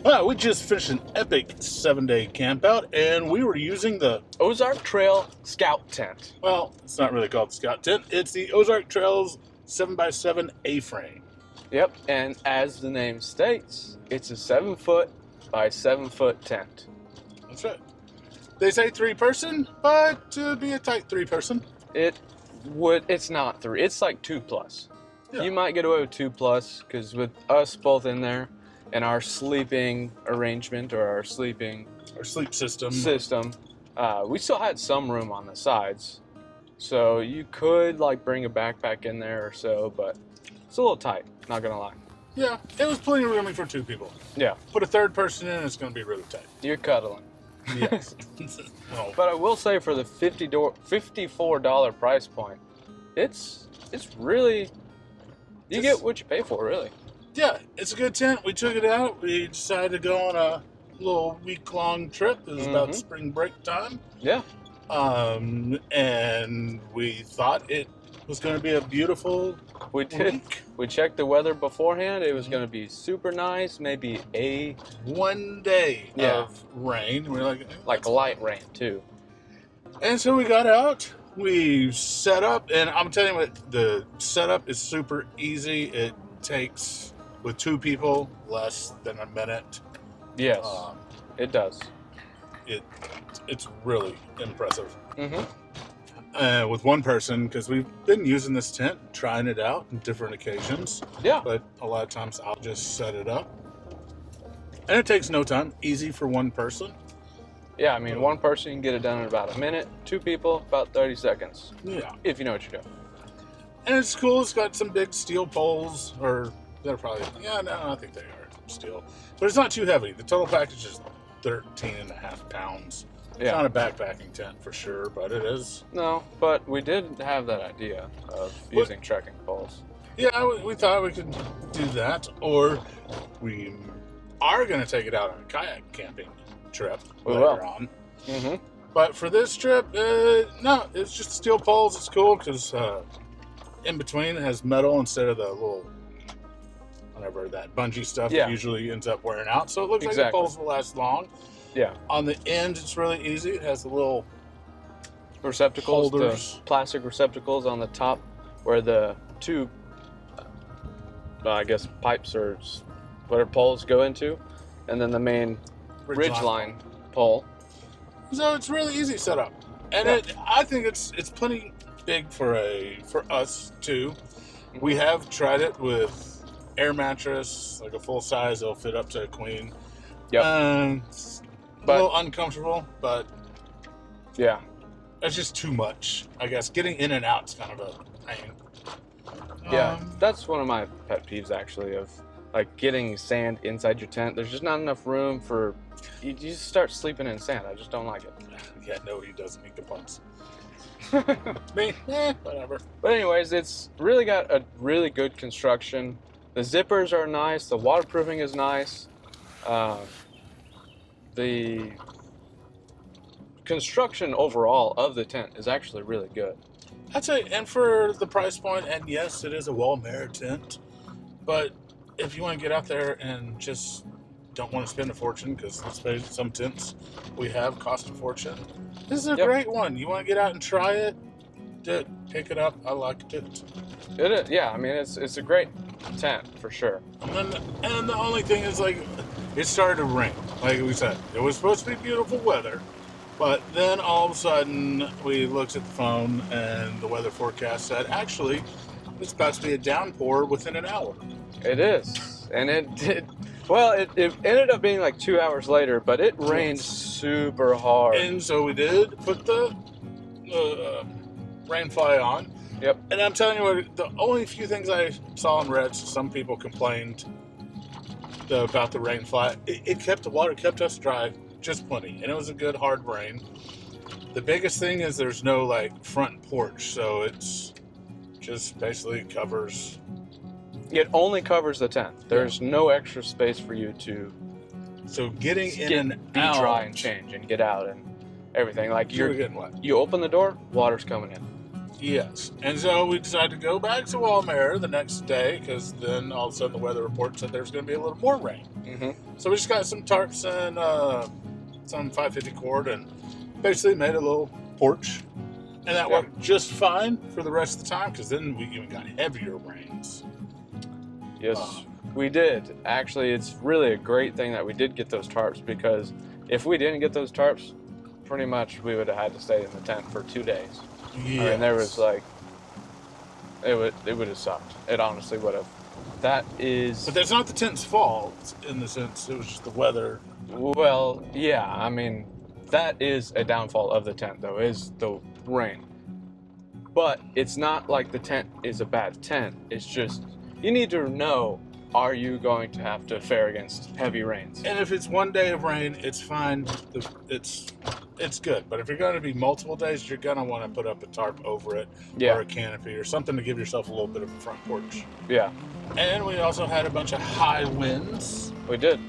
Well, we just finished an epic 7-day camp out, and we were using the... Ozark Trail Scout Tent. Well, it's not really called Scout Tent. It's the Ozark Trail's 7x7 A-frame. Yep, and as the name states, it's a 7-foot by 7-foot tent. That's right. They say 3-person, but to be a tight 3-person. It's not 3. It's like 2+. Yeah. You might get away with 2+, because with us both in there and our sleeping arrangement or our sleep system, we still had some room on the sides. So you could like bring a backpack in there or so, but it's a little tight, not gonna lie. Yeah, it was plenty of room for 2 people. Yeah. Put a 3rd person in, it's gonna be really tight. You're cuddling. Yes. Well, But I will say for the $54 price point, it's really, you get what you pay for, really. yeah, it's a good tent. We took it out. We decided to go on a little week-long trip. It was about spring break time. Yeah. And we thought it was going to be a beautiful We did. week. We checked the weather beforehand. It was going to be super nice, maybe a 1 day Yeah. of rain. We're like light rain too. And so we got out. We set up, and I'm telling you what, the setup is super easy. It takes, with 2 people, less than a minute. Yes, it does. It's really impressive. Mm-hmm. With 1 person, because we've been using this tent, trying it out on different occasions. Yeah. But a lot of times I'll just set it up. And it takes no time. Easy for 1 person. Yeah, I mean, 1 person can get it done in about a minute. 2 people, about 30 seconds. Yeah. If you know what you're doing. And it's cool. It's got some big steel poles, or they're probably, I think they are steel. But it's not too heavy. The total package is 13.5 pounds. It's Yeah. not a backpacking tent for sure, but it is. No, but we did have that idea of using trekking poles. Yeah, we thought we could do that, or we are going to take it out on a kayak camping trip We later will. on. Mm-hmm. But for this trip, no, it's just steel poles. It's cool because in between it has metal instead of the little, whatever, that bungee stuff Yeah. that usually ends up wearing out. So it looks like the Exactly. poles will last long. Yeah. On the ends, it's really easy. It has the little Receptacles, holders. the plastic receptacles on the top where the 2, I guess, pipes or whatever poles go into, and then the main ridgeline pole. So it's really easy setup, and Yeah. I think it's plenty big for us too. We have tried it with air mattress, like a full size. It'll fit up to a queen. Yep. It's a But- little uncomfortable, but Yeah. it's just too much. I guess getting in and out is kind of a pain. Yeah. That's one of my pet peeves, actually, of like getting sand inside your tent. There's just not enough room for you just start sleeping in sand. I just don't like it. Yeah, nobody doesn't eat the pumps. Me, whatever. But anyways, it's really got a really good construction. The zippers are nice. The waterproofing is nice. The construction overall of the tent is actually really good. I'd say, and for the price point, and yes, it is a well-made tent, but if you want to get out there and just don't want to spend a fortune, because let's face it, some tents we have cost a fortune, this is a Yep. great one. You want to get out and try it, pick it up. I liked it. It is, yeah. I mean, it's a great tent for sure. And the only thing is, like, it started to rain. Like we said, it was supposed to be beautiful weather, but then all of a sudden we looked at the phone and the weather forecast said, actually, it's about to be a downpour within an hour. It is, and it did. Well, it ended up being like 2 hours later, but it rained super hard. And so we did put the rain fly on. Yep. And I'm telling you what, the only few things I saw and read, some people complained about the rain fly. It kept the water, kept us dry, just plenty. And it was a good hard rain. The biggest thing is there's no like front porch, so it's just basically covers. It only covers the tent. There's no extra space for you to So getting in and be out, dry and change and get out and everything. Like you're getting wet. you open the door, water's coming in. Yes. And so we decided to go back to Walmere the next day because then all of a sudden the weather report said there's going to be a little more rain. Mm-hmm. So we just got some tarps and some 550 cord and basically made a little porch. And that worked just fine for the rest of the time because then we even got heavier rains. Yes, we did. Actually, it's really a great thing that we did get those tarps because if we didn't get those tarps, pretty much we would have had to stay in the tent for 2 days. Yes. I mean, there was like, it would have sucked. It honestly would have. That is. But that's not the tent's fault in the sense it was just the weather. Well, yeah. I mean, that is a downfall of the tent, though, is the rain. But it's not like the tent is a bad tent. It's just you need to know: are you going to have to fare against heavy rains? And if it's one day of rain, it's fine. It's good. But if you're going to be multiple days, you're going to want to put up a tarp over it or a canopy or something to give yourself a little bit of a front porch. Yeah. And we also had a bunch of high winds. We did.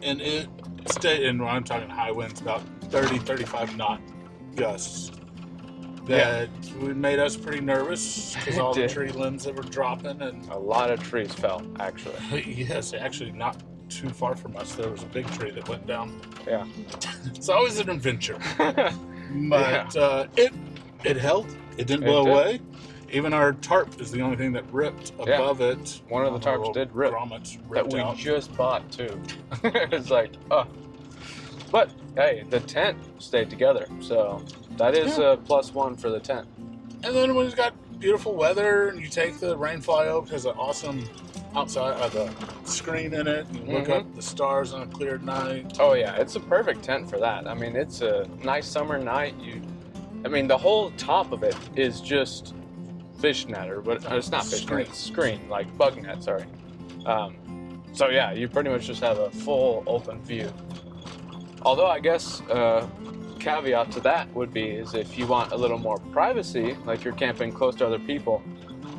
And it stayed, and I'm talking high winds, about 30, 35 knot gusts. That made us pretty nervous because all the tree limbs that were dropping. And a lot of trees fell, actually. Yes, actually not too far from us. There was a big tree that went down. Yeah. It's always an adventure. But it held. It didn't blow away. Even our tarp is the only thing that ripped above it. One of the tarps did rip. That we just bought, too. It's like, oh. But, hey, the tent stayed together. So that is a +1 for the tent. And then when it's got beautiful weather and you take the Rainfly Oak, has an awesome outside the screen in it. You look up the stars on a clear night. Oh, yeah. It's a perfect tent for that. I mean, it's a nice summer night. The whole top of it is just fishnet, but it's not fishnet, it's screen, like bug net, sorry. So yeah, you pretty much just have a full open view. Although I guess caveat to that would be is if you want a little more privacy, like you're camping close to other people,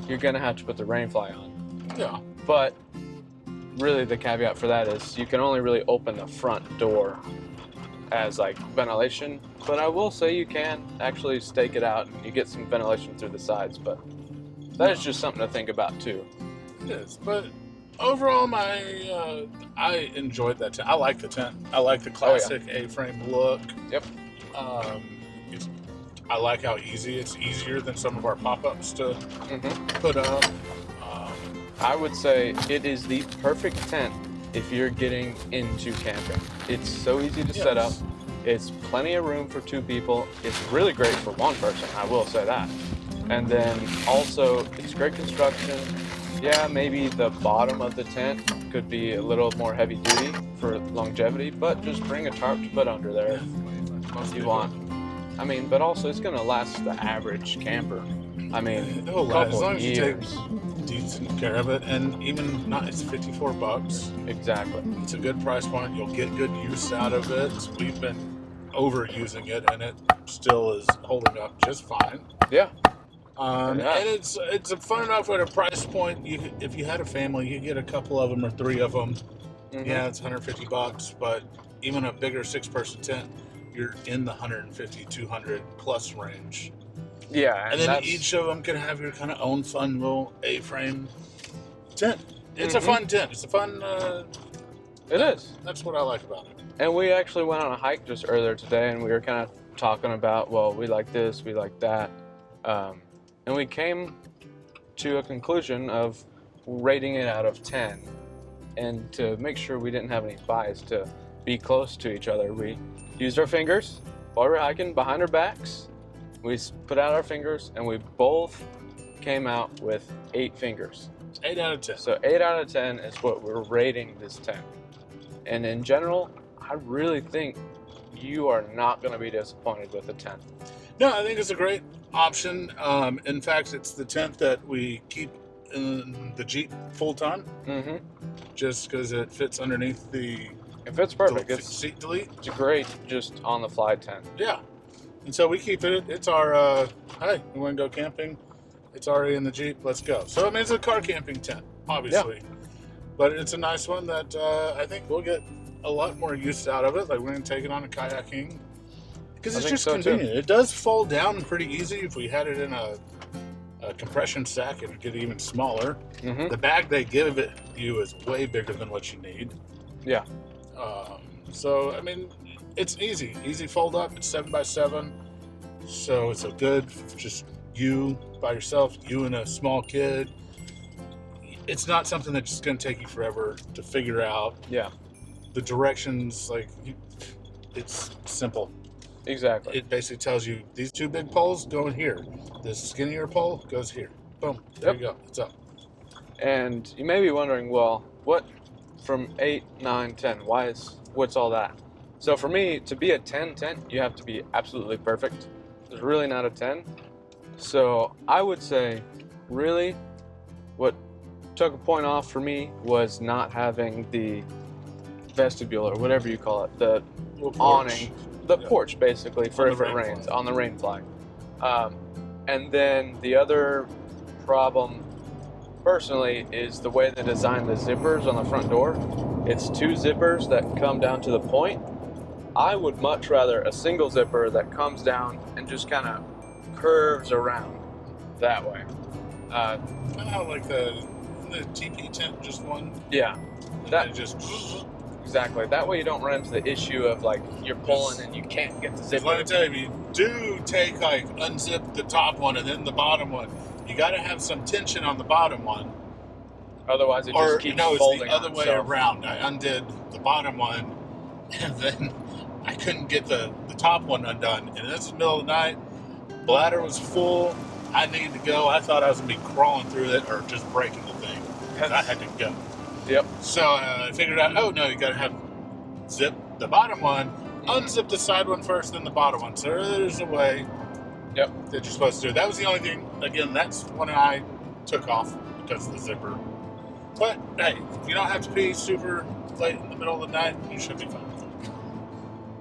you're gonna have to put the Rainfly on. Yeah. But really the caveat for that is you can only really open the front door as like ventilation, but I will say you can actually stake it out and you get some ventilation through the sides, but that is just something to think about too. It is, but overall I enjoyed that tent. I like the tent. I like the classic A-frame look. Yep. I like how easy it's easier than some of our pop-ups to put up. I would say it is the perfect tent if you're getting into camping. It's so easy to set up. It's plenty of room for 2 people. It's really great for 1 person, I will say that. And then also, it's great construction. Yeah, maybe the bottom of the tent could be a little more heavy duty for longevity, but just bring a tarp to put under there if you want. But also it's gonna last the average camper. It'll last as long as you take decent care of it, and even not, it's $54. Exactly. It's a good price point. You'll get good use out of it. We've been overusing it, and it still is holding up just fine. Yeah. And it's a fun enough at a price point. If you had a family, you could get a couple of them or 3 of them. Yeah, it's $150, but even a bigger 6-person tent, you're in the 150, 200 plus range. Yeah, and then each of them can have your kind of own fun little A-frame tent. It's a fun tent. It's a fun. It is. That's what I like about it. And we actually went on a hike just earlier today, and we were kind of talking about, well, we like this, we like that, and we came to a conclusion of rating it out of 10. And to make sure we didn't have any bias to be close to each other, we used our fingers while we were hiking behind our backs. We put out our fingers, and we both came out with 8 fingers. 8 out of 10. So 8 out of 10 is what we're rating this tent. And in general, I really think you are not going to be disappointed with the tent. No, I think it's a great option. In fact, it's the tent that we keep in the Jeep full time. Just because it fits underneath the... It fits perfect. It's seat delete. It's a great just on the fly tent. Yeah. And so we keep it. It's our, hey, we want to go camping. It's already in the Jeep. Let's go. So, it's a car camping tent, obviously. Yeah. But it's a nice one that I think we'll get a lot more use out of it. Like, we're going to take it on a kayaking. Because it's just convenient. Too. It does fold down pretty easy if we had it in a compression sack, it'll get even smaller. Mm-hmm. The bag they give you is way bigger than what you need. Yeah. So, I mean, it's easy. Easy fold up. It's 7x7. So it's a good, just you by yourself, you and a small kid. It's not something that's just going to take you forever to figure out. Yeah. The directions, it's simple. Exactly. It basically tells you these two big poles go in here. This skinnier pole goes here. Boom. There you go. It's up. And you may be wondering, well, what from 8, 9, 10? What's all that? So for me, to be a 10 tent, you have to be absolutely perfect. There's really not a 10. So I would say, really, what took a point off for me was not having the vestibule or whatever you call it, the awning, the porch basically for if it rains, on the rain flag. And then the other problem personally is the way they design the zippers on the front door. It's 2 zippers that come down to the point. I would much rather a single zipper that comes down and just kind of curves around that way. Kind of how like the TP tent, just one. Yeah. That just exactly. That way you don't run into the issue of like you're pulling and you can't get the zipper. Let me tell you, do take unzip the top one and then the bottom one. You got to have some tension on the bottom one. Otherwise, it just keeps folding. Or it's the other way around. I undid the bottom one, and then I couldn't get the top one undone. And this is the middle of the night. Bladder was full. I needed to go. I thought I was going to be crawling through it or just breaking the thing. I had to go. Yep. So I figured out, oh, no, you got to have zip the bottom one, unzip the side one first, then the bottom one. So there's a way that you're supposed to do. That was the only thing. Again, that's when I took off because of the zipper. But, hey, if you don't have to pee super late in the middle of the night, you should be fine with it.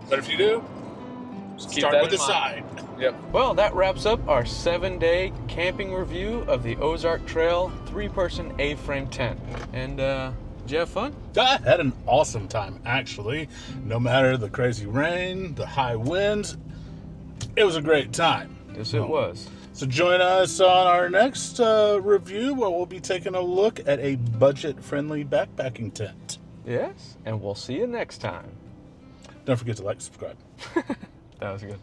But if you do, start with the side. Yep. Well, that wraps up our 7-day camping review of the Ozark Trail 3-person A-frame tent. And, did you have fun? I had an awesome time, actually. No matter the crazy rain, the high winds, it was a great time. Yes, it was. So join us on our next review where we'll be taking a look at a budget-friendly backpacking tent. Yes, and we'll see you next time. Don't forget to like, subscribe. That was good.